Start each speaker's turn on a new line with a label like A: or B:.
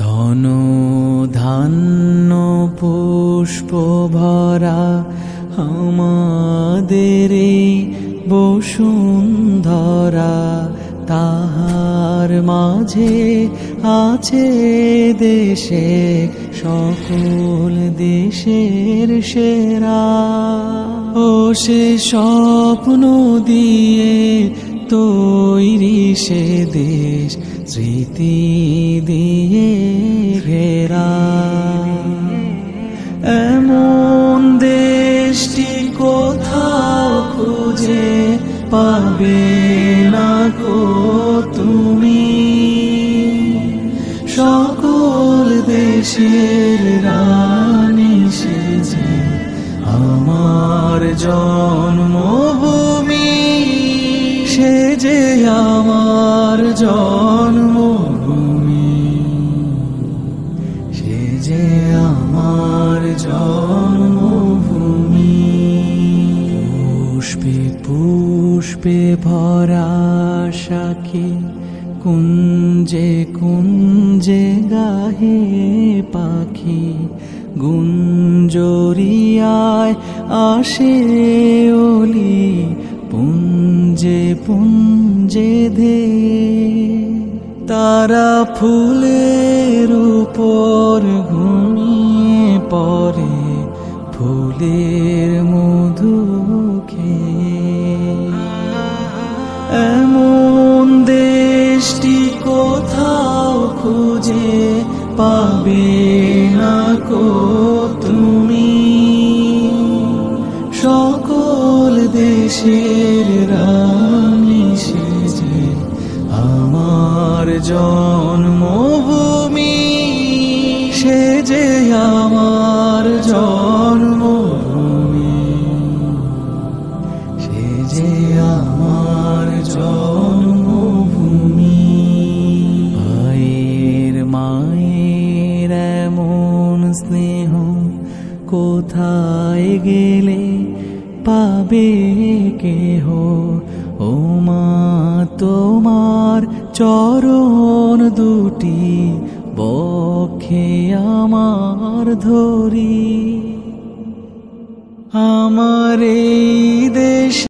A: ধন ধান্য পুষ্প ভরা আমাদের এই বসুন্ধরা, তাহার মাঝে আছে দেশে সকল দেশের সেরা। ও সে স্বপ্ন দিয়ে তৈরি সে দেশ, স্মৃতি দিয়ে ঘেরা। এমন দেশটি কোথাও খুঁজে পাবে না কো তুমি, সকল দেশের রানী সেজে আমার জন্মভূমি, সে যে আমার জন্মভূমি, সে যে আমার জন্মভূমি। পুষ্পে পুষ্পে ভরা শাখে কুঞ্জে কুঞ্জে গাহে পাখি, গুঞ্জরিয়ায় আসে ওলি পুঞ্জে পুঞ্জে ধে। তারা ফুলের উপর ঘুমিয়ে পড়ে ফুলের মধু খেয়ে। এমন দেশটি কোথাও খুঁজে পাবে না কো তুমি, সকল দেশের রানী সেজে আমার জন্মভূমি, সে যে আমার জন্মভূমি, সে যে আমার জন্মভূমি। ভাইয়ের মায়ের এমন স্নেহ কোথায় গেলে পাবে কেহ, ও মা তোমার চরণ দুটি বক্ষে আমার ধরি। আমার এই দেশ